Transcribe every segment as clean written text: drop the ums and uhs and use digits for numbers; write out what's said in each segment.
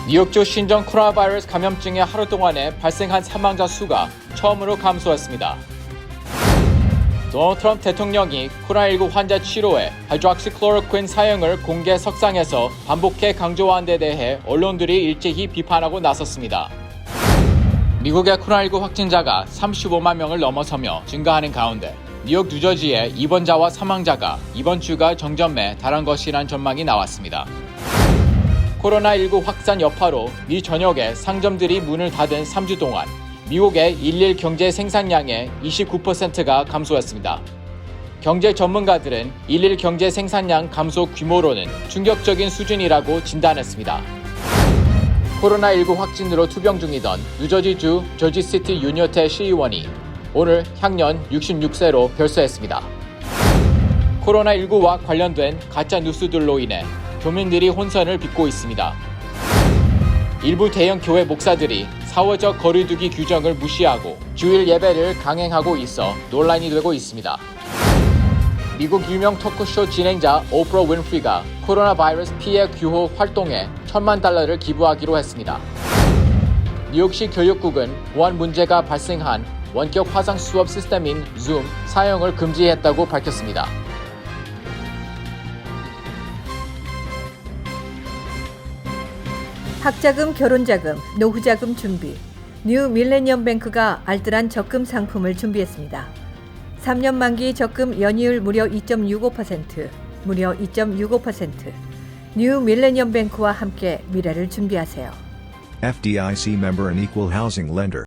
뉴욕주 신종 코로나 바이러스 감염증의 하루 동안에 발생한 사망자 수가 처음으로 감소했습니다. 도널드 트럼프 대통령이 코로나19 환자 치료에 하이드록시클로로퀸 사용을 공개 석상에서 반복해 강조한 데 대해 언론들이 일제히 비판하고 나섰습니다. 미국의 코로나19 확진자가 35만 명을 넘어서며 증가하는 가운데 뉴욕, 뉴저지의 입원자와 사망자가 이번 주가 정점에 달한 것이란 전망이 나왔습니다. 코로나19 확산 여파로 미 전역의 상점들이 문을 닫은 3주 동안 미국의 일일 경제 생산량의 29%가 감소했습니다. 경제 전문가들은 일일 경제 생산량 감소 규모로는 충격적인 수준이라고 진단했습니다. 코로나19 확진으로 투병 중이던 뉴저지주 저지시티 유니어태 시의원이 오늘 향년 66세로 별세했습니다. 코로나19와 관련된 가짜 뉴스들로 인해 교민들이 혼선을 빚고 있습니다. 일부 대형 교회 목사들이 사회적 거리두기 규정을 무시하고 주일 예배를 강행하고 있어 논란이 되고 있습니다. 미국 유명 토크쇼 진행자 오프라 윈프리가 코로나 바이러스 피해 규호 활동에 $10,000,000를 기부하기로 했습니다. 뉴욕시 교육국은 보안 문제가 발생한 원격 화상 수업 시스템인 줌 사용을 금지했다고 밝혔습니다. 학자금, 결혼자금, 노후자금 준비. 뉴 밀레니엄 뱅크가 알뜰한 적금 상품을 준비했습니다. 3년 만기 적금 연이율 무려 2.65%, 무려 2.65%. 뉴 밀레니엄 뱅크와 함께 미래를 준비하세요. FDIC member and equal housing lender.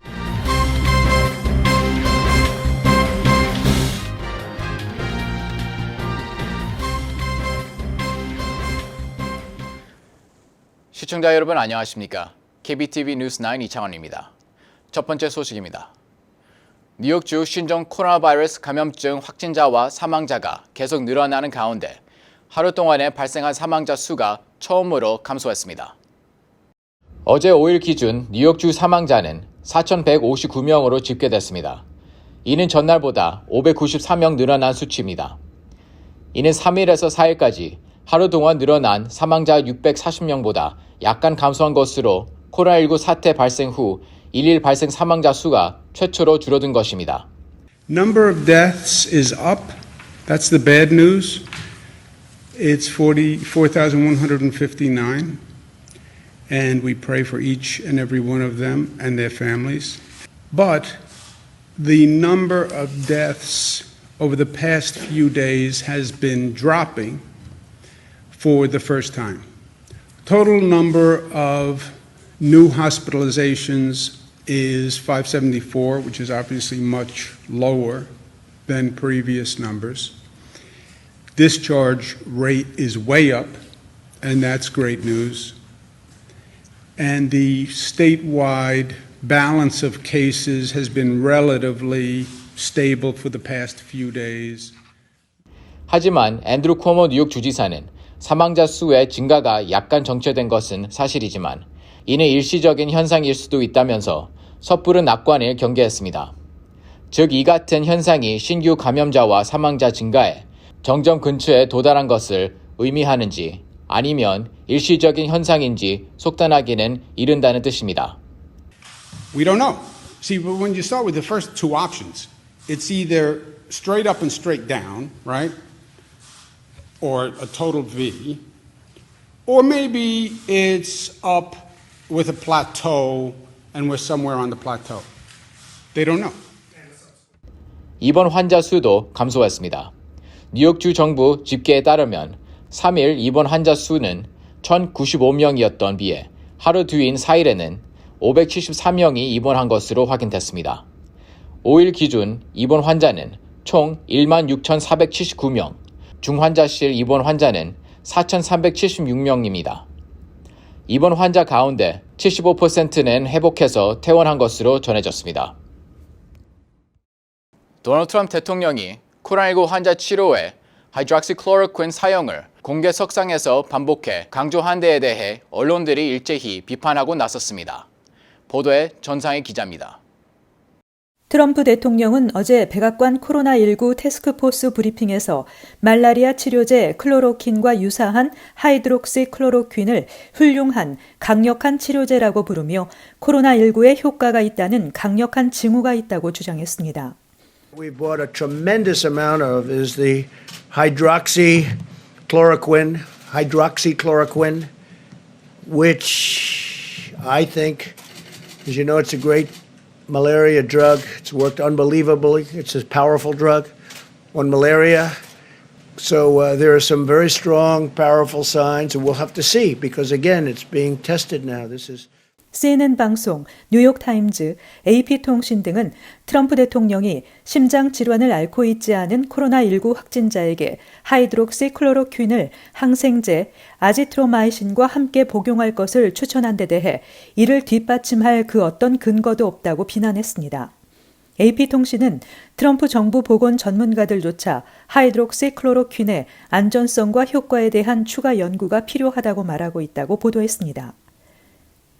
시청자 여러분 안녕하십니까? KBTV 뉴스 9 이창원입니다. 첫 번째 소식입니다. 뉴욕주 신종 코로나 바이러스 감염증 확진자와 사망자가 계속 늘어나는 가운데 하루 동안에 발생한 사망자 수가 처음으로 감소했습니다. 어제 5일 기준 뉴욕주 사망자는 4,159명으로 집계됐습니다. 이는 전날보다 594명 늘어난 수치입니다. 이는 3일에서 4일까지 하루 동안 늘어난 사망자 640명보다 약간 감소한 것으로 코로나19 사태 발생 후 일일 발생 사망자 수가 최초로 줄어든 것입니다. Number of deaths is up. That's the bad news. It's 44,159. And we pray for each and every one of them and their families. But the number of deaths over the past few days has been dropping for the first time. Total number of new hospitalizations is 574, which is obviously much lower than previous numbers. Discharge rate is way up, and that's great news. And the statewide balance of cases has been relatively stable for the past few days. 하지만 앤드루 쿠오모 뉴욕 주지사는 사망자 수의 증가가 약간 정체된 것은 사실이지만 이는 일시적인 현상일 수도 있다면서 섣부른 낙관을 경계했습니다. 즉, 이 같은 현상이 신규 감염자와 사망자 증가에 정점 근처에 도달한 것을 의미하는지 아니면 일시적인 현상인지 속단하기는 이른다는 뜻입니다. We don't know. See, but when you start with the first two options, it's either straight up and straight down, right? Or a total V, or maybe it's up with a plateau and we're somewhere on the plateau. They don't know. 입원 환자 수도 감소했습니다. 뉴욕주 정부 집계에 따르면 3일 입원 환자 수는 1,095명이었던 비해 하루 뒤인 4일에는 574명이 입원한 것으로 확인됐습니다. 5일 기준 입원 환자는 총 16,479명, 중환자실 입원 환자는 4,376명입니다. 입원 환자 가운데 75%는 회복해서 퇴원한 것으로 전해졌습니다. 도널드 트럼프 대통령이 코로나19 환자 치료에 하이드록시클로로퀸 사용을 공개 석상에서 반복해 강조한 데에 대해 언론들이 일제히 비판하고 나섰습니다. 보도에 전상희 기자입니다. 트럼프 대통령은 어제 백악관 코로나19 태스크포스 브리핑에서 말라리아 치료제 클로로킨과 유사한 하이드록시 클로로퀸을 훌륭한 강력한 치료제라고 부르며 코로나19에 효과가 있다는 강력한 징후가 있다고 주장했습니다. We bought a tremendous amount of is the hydroxychloroquine, which I think, as you know, it's a great malaria drug. It's worked unbelievably. It's a powerful drug on malaria. So there are some very strong, powerful signs, and we'll have to see because, again, it's being tested now. CNN 방송, 뉴욕타임즈, AP통신 등은 트럼프 대통령이 심장 질환을 앓고 있지 않은 코로나19 확진자에게 하이드록시클로로퀸을 항생제 아지트로마이신과 함께 복용할 것을 추천한 데 대해 이를 뒷받침할 그 어떤 근거도 없다고 비난했습니다. AP통신은 트럼프 정부 보건 전문가들조차 하이드록시클로로퀸의 안전성과 효과에 대한 추가 연구가 필요하다고 말하고 있다고 보도했습니다.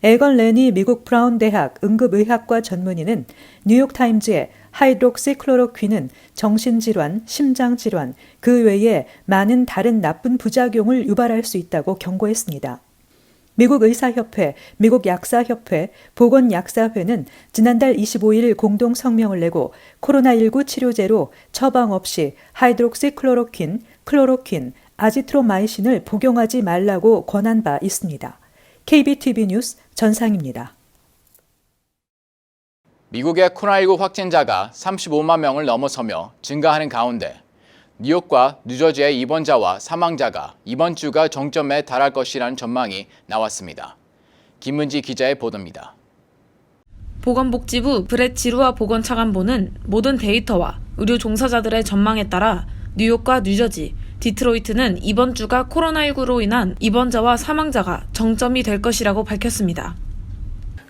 에건 레니 미국 브라운 대학 응급의학과 전문의는 뉴욕타임즈에 하이드록시클로로퀸은 정신질환, 심장질환, 그 외에 많은 다른 나쁜 부작용을 유발할 수 있다고 경고했습니다. 미국 의사협회, 미국 약사협회, 보건약사회는 지난달 25일 공동 성명을 내고 코로나19 치료제로 처방 없이 하이드록시클로로퀸, 클로로퀸, 아지트로마이신을 복용하지 말라고 권한 바 있습니다. KBTV 뉴스 전상입니다. 미국의 코로나19 확진자가 35만 명을 넘어서며 증가하는 가운데 뉴욕과 뉴저지의 입원자와 사망자가 이번 주가 정점에 달할 것이라는 전망이 나왔습니다. 김은지 기자의 보도입니다. 보건복지부 브렛 지루아 보건차관보는 모든 데이터와 의료 종사자들의 전망에 따라 뉴욕과 뉴저지, 디트로이트는 이번 주가 코로나19로 인한 입원자와 사망자가 정점이 될 것이라고 밝혔습니다.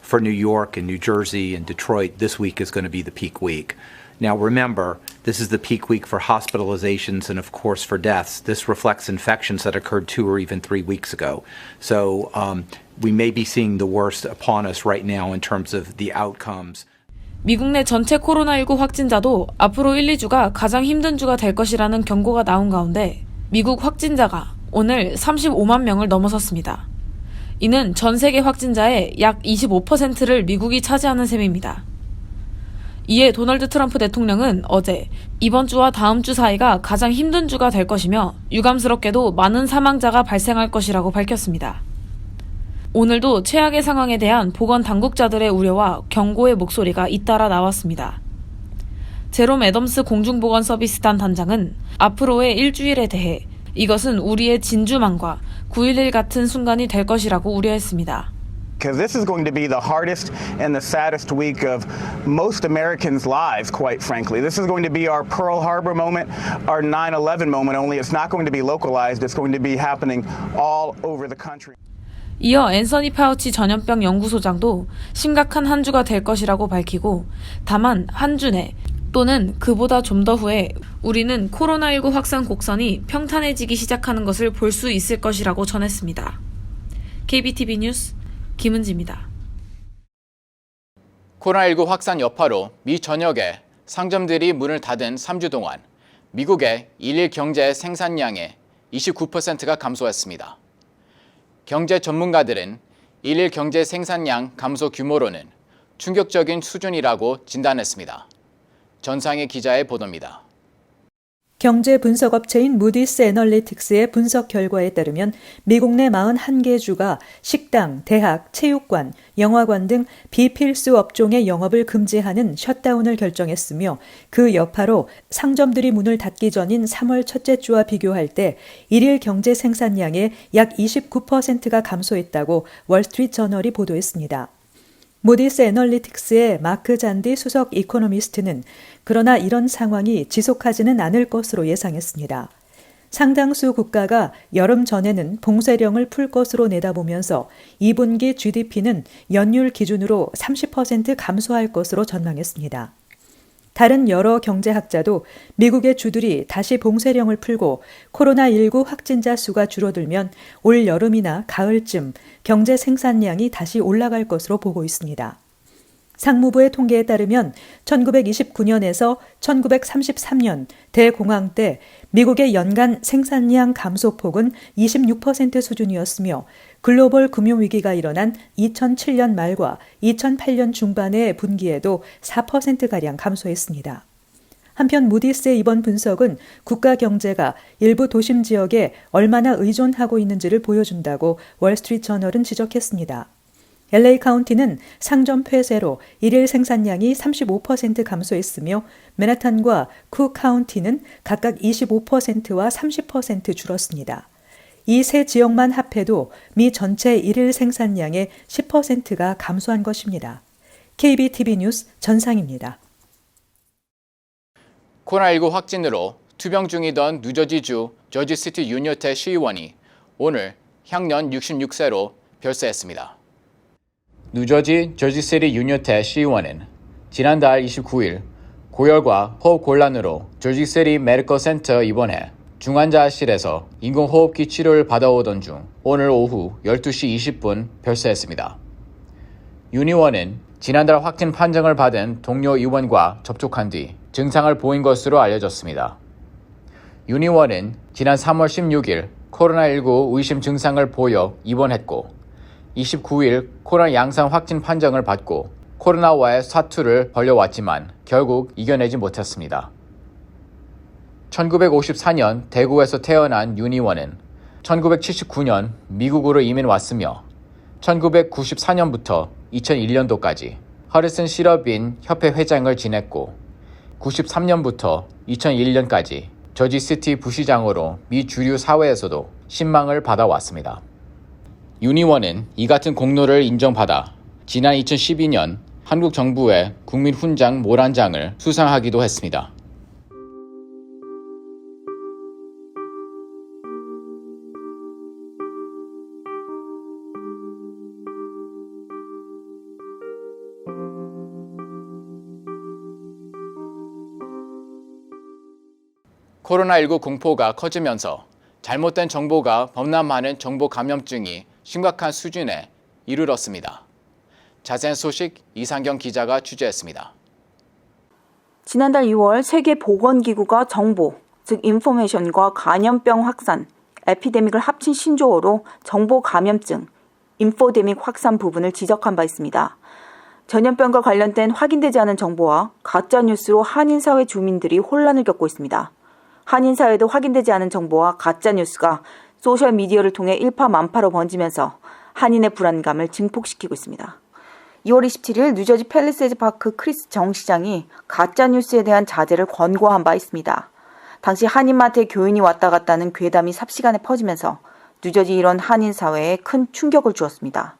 For New York and New Jersey and Detroit, this week is going to be the peak week. Now remember, this is the peak week for hospitalizations and of course for deaths. This reflects infections that occurred 2 or even 3 weeks ago. So we may be seeing the worst upon us right now in terms of the outcomes. 미국 내 전체 코로나19 확진자도 앞으로 1, 2주가 가장 힘든 주가 될 것이라는 경고가 나온 가운데 미국 확진자가 오늘 35만 명을 넘어섰습니다. 이는 전 세계 확진자의 약 25%를 미국이 차지하는 셈입니다. 이에 도널드 트럼프 대통령은 어제 이번 주와 다음 주 사이가 가장 힘든 주가 될 것이며 유감스럽게도 많은 사망자가 발생할 것이라고 밝혔습니다. 오늘도 최악의 상황에 대한 보건 당국자들의 우려와 경고의 목소리가 잇따라 나왔습니다. 제롬 애덤스 공중보건서비스단 단장은 앞으로의 일주일에 대해 이것은 우리의 진주만과 9.11 같은 순간이 될 것이라고 우려했습니다. Because this is going to be the hardest and the saddest week of most Americans' lives, quite frankly. This is going to be our Pearl Harbor moment, our 9/11 moment, only it's not going to be localized. It's going to be happening all over the country. 이어 앤서니 파우치 전염병 연구소장도 심각한 한 주가 될 것이라고 밝히고 다만 한 주 내 또는 그보다 좀 더 후에 우리는 코로나19 확산 곡선이 평탄해지기 시작하는 것을 볼 수 있을 것이라고 전했습니다. KBTV 뉴스 김은지입니다. 코로나19 확산 여파로 미 전역에 상점들이 문을 닫은 3주 동안 미국의 일일 경제 생산량의 29%가 감소했습니다. 경제 전문가들은 일일 경제 생산량 감소 규모로는 충격적인 수준이라고 진단했습니다. 전상희 기자의 보도입니다. 경제 분석업체인 무디스 애널리틱스의 분석 결과에 따르면 미국 내 41개 주가 식당, 대학, 체육관, 영화관 등 비필수 업종의 영업을 금지하는 셧다운을 결정했으며 그 여파로 상점들이 문을 닫기 전인 3월 첫째 주와 비교할 때 일일 경제 생산량의 약 29%가 감소했다고 월스트리트저널이 보도했습니다. 무디스 애널리틱스의 마크 잔디 수석 이코노미스트는 그러나 이런 상황이 지속하지는 않을 것으로 예상했습니다. 상당수 국가가 여름 전에는 봉쇄령을 풀 것으로 내다보면서 2분기 GDP는 연율 기준으로 30% 감소할 것으로 전망했습니다. 다른 여러 경제학자도 미국의 주들이 다시 봉쇄령을 풀고 코로나19 확진자 수가 줄어들면 올 여름이나 가을쯤 경제 생산량이 다시 올라갈 것으로 보고 있습니다. 상무부의 통계에 따르면 1929년에서 1933년 대공황 때 미국의 연간 생산량 감소폭은 26% 수준이었으며 글로벌 금융위기가 일어난 2007년 말과 2008년 중반의 분기에도 4%가량 감소했습니다. 한편 무디스의 이번 분석은 국가 경제가 일부 도심 지역에 얼마나 의존하고 있는지를 보여준다고 월스트리트저널은 지적했습니다. LA 카운티는 상점 폐쇄로 일일 생산량이 35% 감소했으며 맨하탄과 쿠 카운티는 각각 25%와 30% 줄었습니다. 이 세 지역만 합해도 미 전체 일일 생산량의 10%가 감소한 것입니다. KBTV 뉴스 전상입니다. 코로나19 확진으로 투병 중이던 뉴저지주 저지시티 유니오테 시의원이 오늘 향년 66세로 별세했습니다. 뉴저지 저지시티 유니오테 시의원은 지난달 29일 고열과 호흡 곤란으로 저지시티 메디컬 센터 입원해 중환자실에서 인공호흡기 치료를 받아오던 중 오늘 오후 12시 20분 별세했습니다. 윤 의원은 지난달 확진 판정을 받은 동료 의원과 접촉한 뒤 증상을 보인 것으로 알려졌습니다. 윤 의원은 지난 3월 16일 코로나19 의심 증상을 보여 입원했고 29일 코로나 양성 확진 판정을 받고 코로나와의 사투를 벌여왔지만 결국 이겨내지 못했습니다. 1954년 대구에서 태어난 윤 의원은 1979년 미국으로 이민 왔으며 1994년부터 2001년도까지 허리슨 실업인 협회 회장을 지냈고 93년부터 2001년까지 저지시티 부시장으로 미 주류 사회에서도 신망을 받아왔습니다. 윤 의원은 이 같은 공로를 인정받아 지난 2012년 한국 정부의 국민훈장 모란장을 수상하기도 했습니다. 코로나19 공포가 커지면서 잘못된 정보가 범람하는 정보 감염증이 심각한 수준에 이르렀습니다. 자세한 소식 이상경 기자가 취재했습니다. 지난달 2월 세계보건기구가 정보, 즉 인포메이션과 감염병 확산, 에피데믹을 합친 신조어로 정보 감염증, 인포데믹 확산 부분을 지적한 바 있습니다. 전염병과 관련된 확인되지 않은 정보와 가짜뉴스로 한인사회 주민들이 혼란을 겪고 있습니다. 한인사회도 확인되지 않은 정보와 가짜뉴스가 소셜미디어를 통해 일파만파로 번지면서 한인의 불안감을 증폭시키고 있습니다. 2월 27일 뉴저지 팰리세이즈 파크 크리스 정 시장이 가짜뉴스에 대한 자제를 권고한 바 있습니다. 당시 한인마트에 교인이 왔다 갔다는 괴담이 삽시간에 퍼지면서 뉴저지 일원 한인사회에 큰 충격을 주었습니다.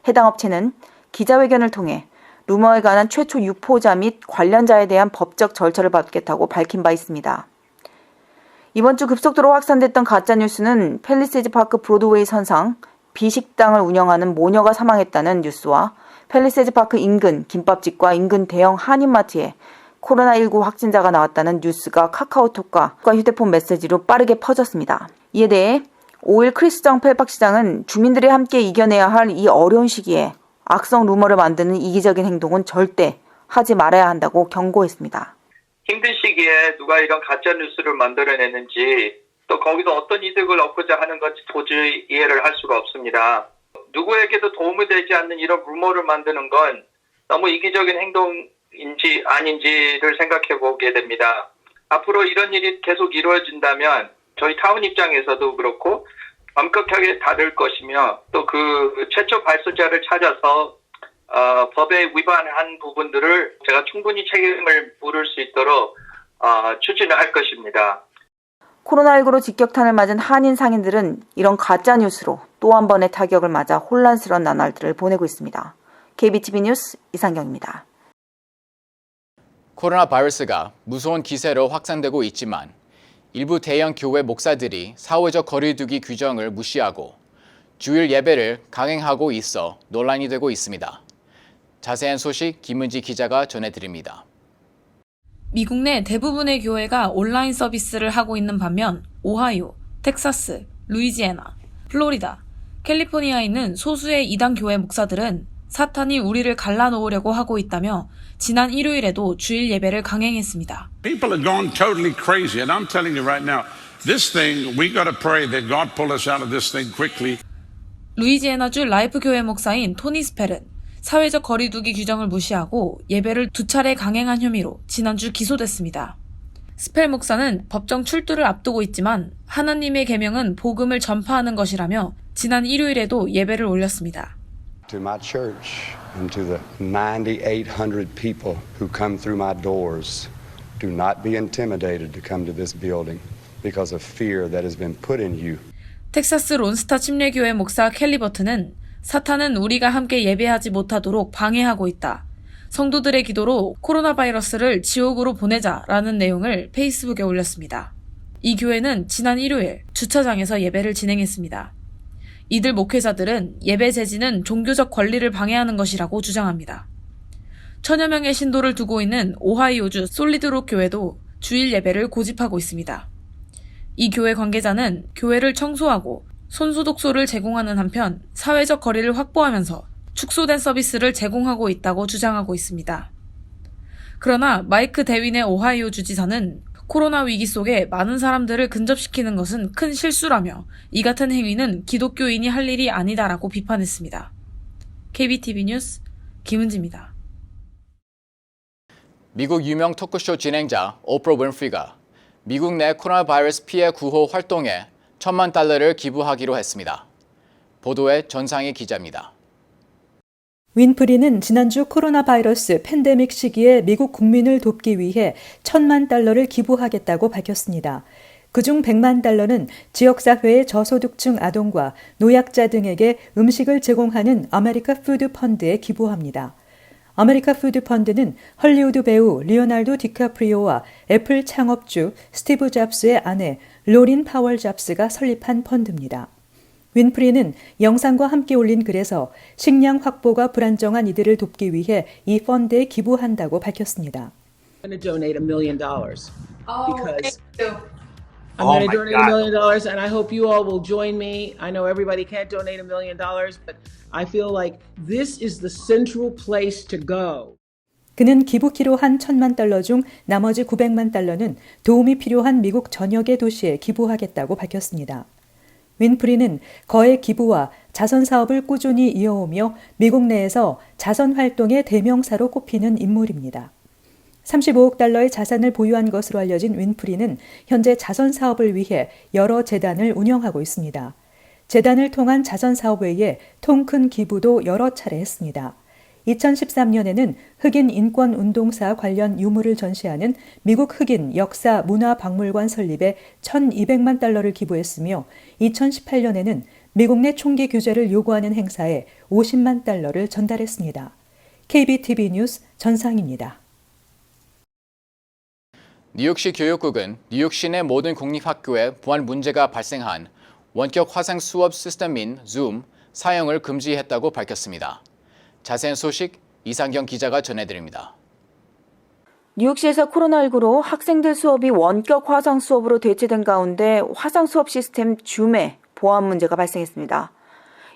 해당 업체는 기자회견을 통해 루머에 관한 최초 유포자 및 관련자에 대한 법적 절차를 밟겠다고 밝힌 바 있습니다. 이번 주 급속도로 확산됐던 가짜뉴스는 팰리세이즈 파크 브로드웨이 선상 B식당을 운영하는 모녀가 사망했다는 뉴스와 팰리세이즈 파크 인근 김밥집과 인근 대형 한인마트에 코로나19 확진자가 나왔다는 뉴스가 카카오톡과 휴대폰 메시지로 빠르게 퍼졌습니다. 이에 대해 5일 크리스정 펠팍시장은 주민들이 함께 이겨내야 할 이 어려운 시기에 악성 루머를 만드는 이기적인 행동은 절대 하지 말아야 한다고 경고했습니다. 힘든 시기에 누가 이런 가짜 뉴스를 만들어내는지 또 거기서 어떤 이득을 얻고자 하는 건지 도저히 이해를 할 수가 없습니다. 누구에게도 도움이 되지 않는 이런 루머를 만드는 건 너무 이기적인 행동인지 아닌지를 생각해 보게 됩니다. 앞으로 이런 일이 계속 이루어진다면 저희 타운 입장에서도 그렇고 엄격하게 다룰 것이며 또 그 최초 발소자를 찾아서 법에 위반한 부분들을 제가 충분히 책임을 물을 수 있도록 추진을 할 것입니다. 코로나19로 직격탄을 맞은 한인 상인들은 이런 가짜뉴스로 또 한 번의 타격을 맞아 혼란스러운 나날들을 보내고 있습니다. KBTV 뉴스 이상경입니다. 코로나 바이러스가 무서운 기세로 확산되고 있지만 일부 대형 교회 목사들이 사회적 거리두기 규정을 무시하고 주일 예배를 강행하고 있어 논란이 되고 있습니다. 자세한 소식 김은지 기자가 전해드립니다. 미국 내 대부분의 교회가 온라인 서비스를 하고 있는 반면 오하이오, 텍사스, 루이지애나, 플로리다, 캘리포니아에 있는 소수의 이단 교회 목사들은 사탄이 우리를 갈라놓으려고 하고 있다며 지난 일요일에도 주일 예배를 강행했습니다. People have gone totally crazy, and I'm telling you right now, this thing, we got to pray that God pull us out of this thing quickly. 루이지애나주 라이프 교회 목사인 토니 스펠은 사회적 거리두기 규정을 무시하고 예배를 2차례 강행한 혐의로 지난주 기소됐습니다. 스펠 목사는 법정 출두를 앞두고 있지만 하나님의 계명은 복음을 전파하는 것이라며 지난 일요일에도 예배를 올렸습니다. To my church and to the 9,800 people who come through my doors, do not be intimidated to come to this building because of fear that has been put in you. 텍사스 론스타 침례교회 목사 켈리 버튼은 사탄은 우리가 함께 예배하지 못하도록 방해하고 있다. 성도들의 기도로 코로나 바이러스를 지옥으로 보내자라는 내용을 페이스북에 올렸습니다. 이 교회는 지난 일요일 주차장에서 예배를 진행했습니다. 이들 목회자들은 예배 제지는 종교적 권리를 방해하는 것이라고 주장합니다. 1000여 명의 신도를 두고 있는 오하이오주 솔리드록 교회도 주일 예배를 고집하고 있습니다. 이 교회 관계자는 교회를 청소하고 손소독소를 제공하는 한편 사회적 거리를 확보하면서 축소된 서비스를 제공하고 있다고 주장하고 있습니다. 그러나 마이크 데윈의 오하이오 주지사는 코로나 위기 속에 많은 사람들을 근접시키는 것은 큰 실수라며 이 같은 행위는 기독교인이 할 일이 아니다라고 비판했습니다. KBTV 뉴스 김은지입니다. 미국 유명 토크쇼 진행자 오프라 윈프리가 미국 내 코로나 바이러스 피해 구호 활동에 $10,000,000를 기부하기로 했습니다. 보도에 전상희 기자입니다. 윈프리는 지난주 코로나 바이러스 팬데믹 시기에 미국 국민을 돕기 위해 $10,000,000를 기부하겠다고 밝혔습니다. 그중 $1,000,000는 지역사회의 저소득층 아동과 노약자 등에게 음식을 제공하는 아메리카 푸드 펀드에 기부합니다. 아메리카 푸드 펀드는 헐리우드 배우 리오날도 디카프리오와 애플 창업주 스티브 잡스의 아내 로린 파월 잡스가 설립한 펀드입니다. 윈프리는 영상과 함께 올린 글에서 식량 확보가 불안정한 이들을 돕기 위해 이 펀드에 기부한다고 밝혔습니다. I'm going to donate $1 million because I'm going to donate $1 million, and I hope you all will join me. I know everybody can't donate $1 million, but I feel like this is the central place to go. 그는 기부키로 한 $10,000,000 중 나머지 $900,000,000는 도움이 필요한 미국 전역의 도시에 기부하겠다고 밝혔습니다. 윈프리는 거액 기부와 자선 사업을 꾸준히 이어오며 미국 내에서 자선 활동의 대명사로 꼽히는 인물입니다. $35억 자산을 보유한 것으로 알려진 윈프리는 현재 자선 사업을 위해 여러 재단을 운영하고 있습니다. 재단을 통한 자선 사업 외에 통 큰 기부도 여러 차례 했습니다. 2013년에는 흑인 인권 운동사 관련 유물을 전시하는 미국 흑인 역사 문화박물관 설립에 $1,200만 기부했으며 2018년에는 미국 내 총기 규제를 요구하는 행사에 $50만 전달했습니다. KBTV 뉴스 전상입니다. 뉴욕시 교육국은 뉴욕시 내 모든 공립학교에 보안 문제가 발생한 원격 화상 수업 시스템인 Zoom 사용을 금지했다고 밝혔습니다. 자세한 소식 이상경 기자가 전해드립니다. 뉴욕시에서 코로나19로 학생들 수업이 원격 화상 수업으로 대체된 가운데 화상 수업 시스템 줌에 보안 문제가 발생했습니다.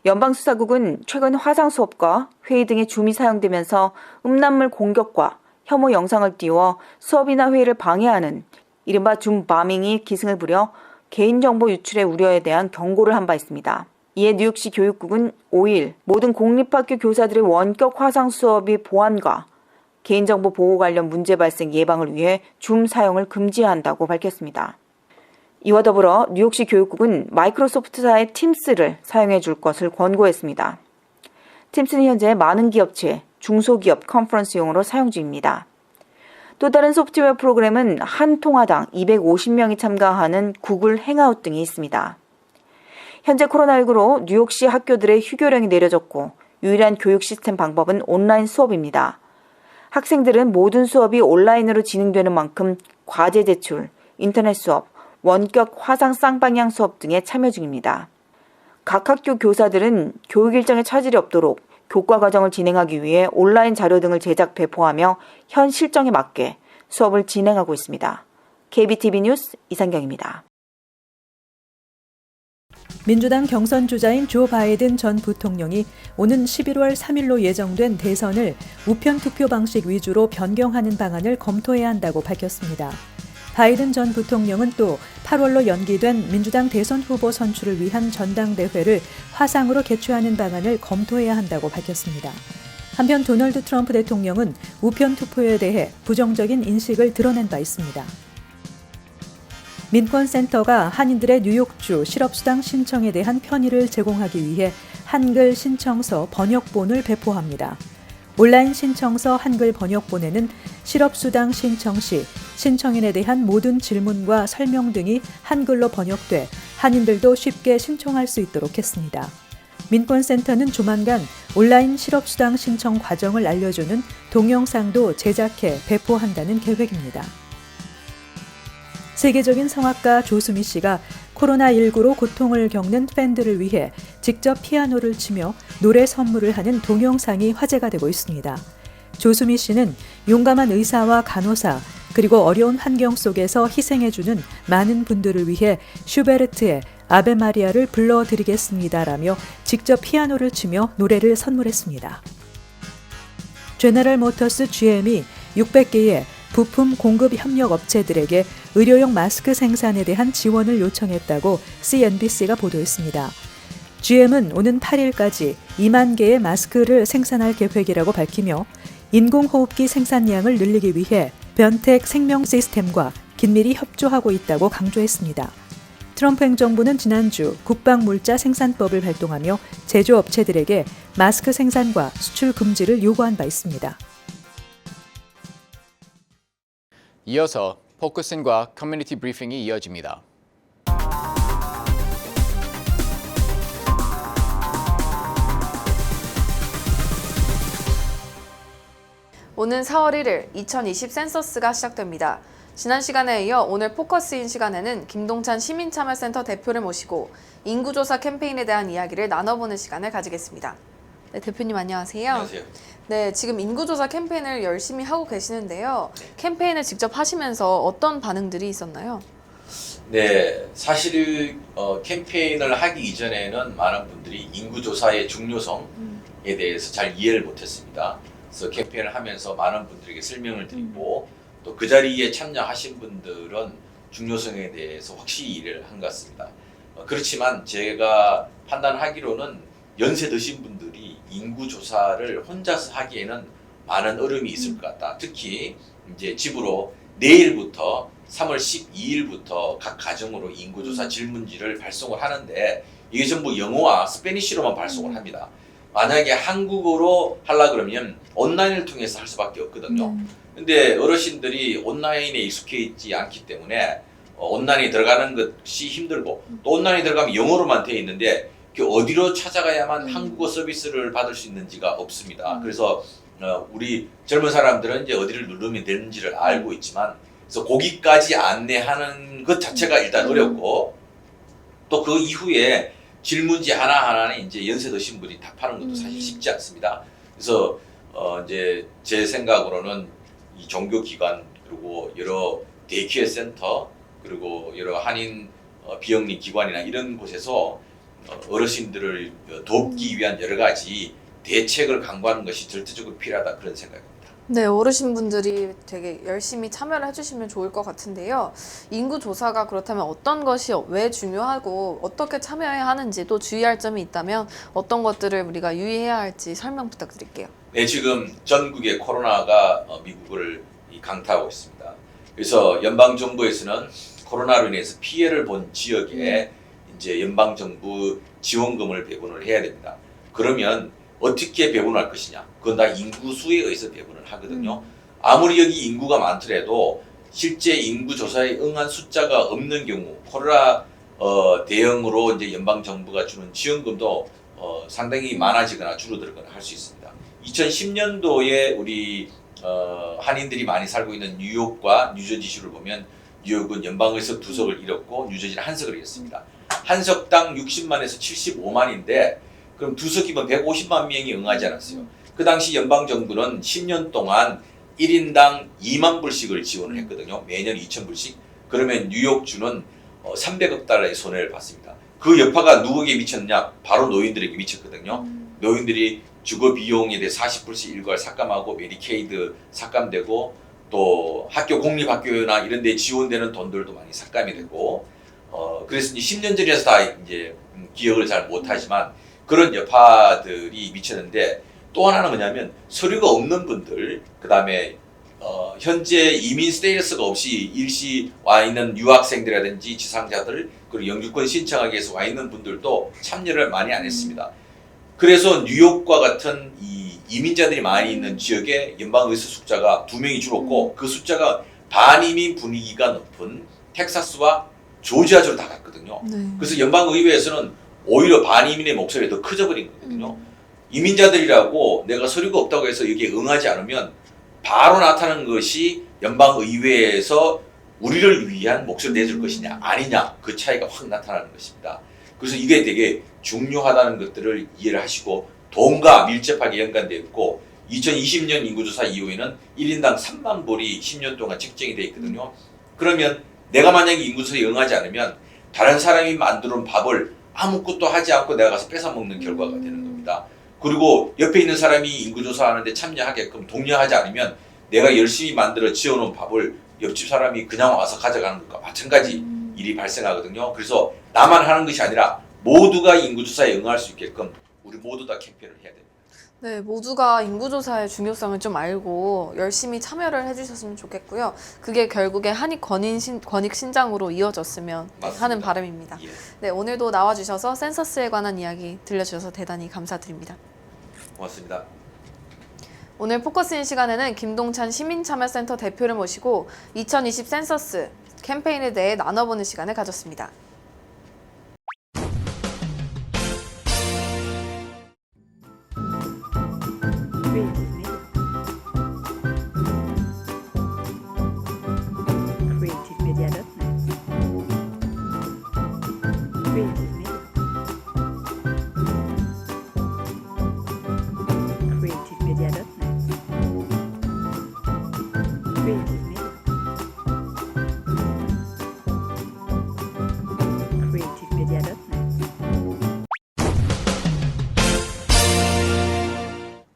연방수사국은 최근 화상 수업과 회의 등의 줌이 사용되면서 음란물 공격과 혐오 영상을 띄워 수업이나 회의를 방해하는 이른바 줌 바밍이 기승을 부려 개인정보 유출의 우려에 대한 경고를 한 바 있습니다. 이에 뉴욕시 교육국은 5일 모든 공립학교 교사들의 원격 화상 수업이 보안과 개인정보 보호 관련 문제 발생 예방을 위해 줌 사용을 금지한다고 밝혔습니다. 이와 더불어 뉴욕시 교육국은 마이크로소프트사의 팀스를 사용해 줄 것을 권고했습니다. 팀스는 현재 많은 기업체, 중소기업 컨퍼런스용으로 사용 중입니다. 또 다른 소프트웨어 프로그램은 한 통화당 250명이 참가하는 구글 행아웃 등이 있습니다. 현재 코로나19로 뉴욕시 학교들의 휴교령이 내려졌고 유일한 교육 시스템 방법은 온라인 수업입니다. 학생들은 모든 수업이 온라인으로 진행되는 만큼 과제 제출, 인터넷 수업, 원격 화상 쌍방향 수업 등에 참여 중입니다. 각 학교 교사들은 교육 일정에 차질이 없도록 교과 과정을 진행하기 위해 온라인 자료 등을 제작 배포하며 현 실정에 맞게 수업을 진행하고 있습니다. KBTV 뉴스 이상경입니다. 민주당 경선 주자인 조 바이든 전 부통령이 오는 11월 3일로 예정된 대선을 우편 투표 방식 위주로 변경하는 방안을 검토해야 한다고 밝혔습니다. 바이든 전 부통령은 또 8월로 연기된 민주당 대선 후보 선출을 위한 전당대회를 화상으로 개최하는 방안을 검토해야 한다고 밝혔습니다. 한편 도널드 트럼프 대통령은 우편 투표에 대해 부정적인 인식을 드러낸 바 있습니다. 민권센터가 한인들의 뉴욕주 실업수당 신청에 대한 편의를 제공하기 위해 한글 신청서 번역본을 배포합니다. 온라인 신청서 한글 번역본에는 실업수당 신청 시 신청인에 대한 모든 질문과 설명 등이 한글로 번역돼 한인들도 쉽게 신청할 수 있도록 했습니다. 민권센터는 조만간 온라인 실업수당 신청 과정을 알려주는 동영상도 제작해 배포한다는 계획입니다. 세계적인 성악가 조수미 씨가 코로나19로 고통을 겪는 팬들을 위해 직접 피아노를 치며 노래 선물을 하는 동영상이 화제가 되고 있습니다. 조수미 씨는 용감한 의사와 간호사, 그리고 어려운 환경 속에서 희생해주는 많은 분들을 위해 슈베르트의 아베 마리아를 불러드리겠습니다라며 직접 피아노를 치며 노래를 선물했습니다. 제너럴 모터스 GM이 600개의 부품 공급 협력 업체들에게 의료용 마스크 생산에 대한 지원을 요청했다고 CNBC가 보도했습니다. GM은 오는 8일까지 2만 개의 마스크를 생산할 계획이라고 밝히며 인공호흡기 생산량을 늘리기 위해 변텍 생명 시스템과 긴밀히 협조하고 있다고 강조했습니다. 트럼프 행정부는 지난주 국방물자 생산법을 발동하며 제조업체들에게 마스크 생산과 수출 금지를 요구한 바 있습니다. 이어서 포커슨과 커뮤니티 브리핑이 이어집니다. 오는 4월 1일 2020 센서스가 시작됩니다. 지난 시간에 이어 오늘 포커스인 시간에는 김동찬 시민참여센터 대표를 모시고 인구조사 캠페인에 대한 이야기를 나눠보는 시간을 가지겠습니다. 네, 대표님 안녕하세요. 안녕하세요. 네, 지금 인구조사 캠페인을 열심히 하고 계시는데요. 캠페인을 직접 하시면서 어떤 반응들이 있었나요? 네, 사실 캠페인을 하기 이전에는 많은 분들이 인구조사의 중요성에 대해서 잘 이해를 못했습니다. 그래서 캠페인을 하면서 많은 분들에게 설명을 드리고 또 그 자리에 참여하신 분들은 중요성에 대해서 확실히 이해를 한 것 같습니다. 그렇지만 제가 판단하기로는 연세 드신 분들이 인구조사를 혼자서 하기에는 많은 어려움이 있을 것 같다. 특히 이제 집으로 내일부터 3월 12일부터 각 가정으로 인구조사 질문지를 발송을 하는데 이게 전부 영어와 스페니쉬로만 발송을 합니다. 만약에 한국어로 하려 그러면 온라인을 통해서 할 수밖에 없거든요. 근데 어르신들이 온라인에 익숙해 있지 않기 때문에 온라인에 들어가는 것이 힘들고 또 온라인에 들어가면 영어로만 되어 있는데 어디로 찾아가야만 한국어 서비스를 받을 수 있는지가 없습니다. 그래서 우리 젊은 사람들은 이제 어디를 누르면 되는지를 알고 있지만 그래서 거기까지 안내하는 것 자체가 일단 어렵고 또 그 이후에 질문지 하나하나는 이제 연세 드신 분이 답하는 것도 사실 쉽지 않습니다. 그래서 이제 제 생각으로는 이 종교기관 그리고 여러 데이케어 센터 그리고 여러 한인 비영리 기관이나 이런 곳에서 어르신들을 돕기 위한 여러 가지 대책을 강구하는 것이 절대적으로 필요하다 그런 생각입니다. 네, 어르신분들이 되게 열심히 참여를 해주시면 좋을 것 같은데요. 인구조사가 그렇다면 어떤 것이 왜 중요하고 어떻게 참여해야 하는지 또 주의할 점이 있다면 어떤 것들을 우리가 유의해야 할지 설명 부탁드릴게요. 네, 지금 전국의 코로나가 미국을 강타하고 있습니다. 그래서 연방정부에서는 코로나로 인해서 피해를 본 지역에 이제 연방정부 지원금을 배분을 해야 됩니다. 그러면 어떻게 배분할 것이냐? 그건 다 인구수에 의해서 배분을 하거든요. 아무리 여기 인구가 많더라도 실제 인구조사에 응한 숫자가 없는 경우 코로나 대응으로 이제 연방정부가 주는 지원금도 상당히 많아지거나 줄어들거나 할 수 있습니다. 2010년도에 우리 한인들이 많이 살고 있는 뉴욕과 뉴저지주를 보면 뉴욕은 연방의석 2석을 잃었고 뉴저지는 1석을 잃었습니다. 한 석당 60만에서 75만인데 그럼 2석이면 150만 명이 응하지 않았어요. 그 당시 연방정부는 10년 동안 1인당 2만 불씩을 지원을 했거든요. 매년 2,000불씩. 그러면 뉴욕주는 300억 달러의 손해를 봤습니다. 그 여파가 누구에게 미쳤느냐? 바로 노인들에게 미쳤거든요. 노인들이 주거 비용에 대해 40% 일괄 삭감하고 메디케이드 삭감되고 또 학교 공립학교나 이런 데 지원되는 돈들도 많이 삭감이 되고 그래서 이제 10년 전이라서 다 이제 기억을 잘 못하지만 그런 여파들이 미쳤는데 또 하나는 뭐냐면 서류가 없는 분들 그다음에 현재 이민 스테이터스가 없이 일시 와 있는 유학생들이라든지 지상자들 그리고 영주권 신청하기 위해서 와 있는 분들도 참여를 많이 안 했습니다. 그래서 뉴욕과 같은 이 이민자들이 많이 있는 지역에 연방의회 숫자가 2명이 줄었고 그 숫자가 반이민 분위기가 높은 텍사스와 조지아주로 다 갔거든요. 그래서 연방의회에서는 오히려 반이민의 목소리가 더 커져버린 거거든요. 이민자들이라고 내가 서류가 없다고 해서 여기에 응하지 않으면 바로 나타나는 것이 연방의회에서 우리를 위한 목소리를 내줄 것이냐 아니냐 그 차이가 확 나타나는 것입니다. 그래서 이게 되게 중요하다는 것들을 이해를 하시고 돈과 밀접하게 연관되어 있고 2020년 인구조사 이후에는 1인당 3만 불이 10년 동안 책정이 되어 있거든요. 그러면 내가 만약에 인구조사에 응하지 않으면 다른 사람이 만들어놓은 밥을 아무것도 하지 않고 내가 가서 뺏어먹는 결과가 되는 겁니다. 그리고 옆에 있는 사람이 인구조사하는데 참여하게끔 독려하지 않으면 내가 열심히 만들어 지어놓은 밥을 옆집 사람이 그냥 와서 가져가는 것과 마찬가지 일이 발생하거든요. 그래서 나만 하는 것이 아니라 모두가 인구조사에 응할 수 있게끔 우리 모두 다 캠페인을 해야 됩니다. 네, 모두가 인구조사의 중요성을 좀 알고 열심히 참여를 해주셨으면 좋겠고요. 그게 결국에 한익 권익 신장으로 이어졌으면 하는 바람입니다. 예. 네, 오늘도 나와주셔서 센서스에 관한 이야기 들려주셔서 대단히 감사드립니다. 고맙습니다. 오늘 포커스인 시간에는 김동찬 시민참여센터 대표를 모시고 2020 센서스 캠페인에 대해 나눠보는 시간을 가졌습니다.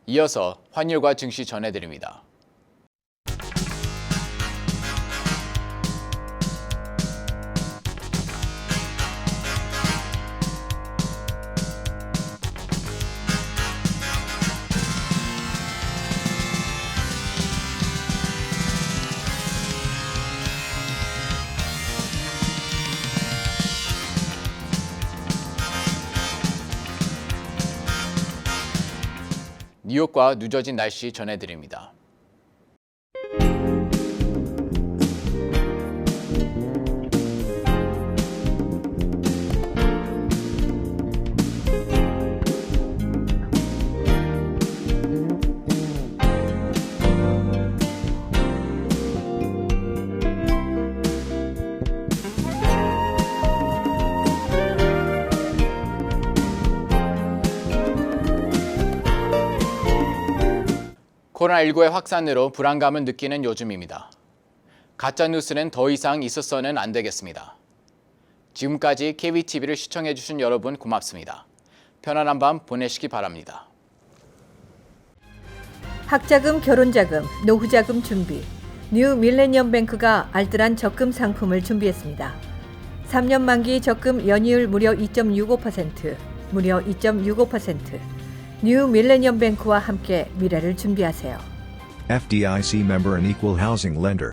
이어서 환율과 증시 전해드립니다. 뉴욕과 뉴저지 날씨 전해드립니다. 코로나19의 확산으로 불안감을 느끼는 요즘입니다. 가짜뉴스는 더 이상 있어서는 안 되겠습니다. 지금까지 KBTV를 시청해주신 여러분 고맙습니다. 편안한 밤 보내시기 바랍니다. 학자금, 결혼자금, 노후자금 준비. 뉴 밀레니엄 뱅크가 알뜰한 적금 상품을 준비했습니다. 3년 만기 적금 연이율 무려 2.65%, 무려 2.65%. 뉴 밀레니엄 뱅크와 함께 미래를 준비하세요. FDIC member and equal housing lender.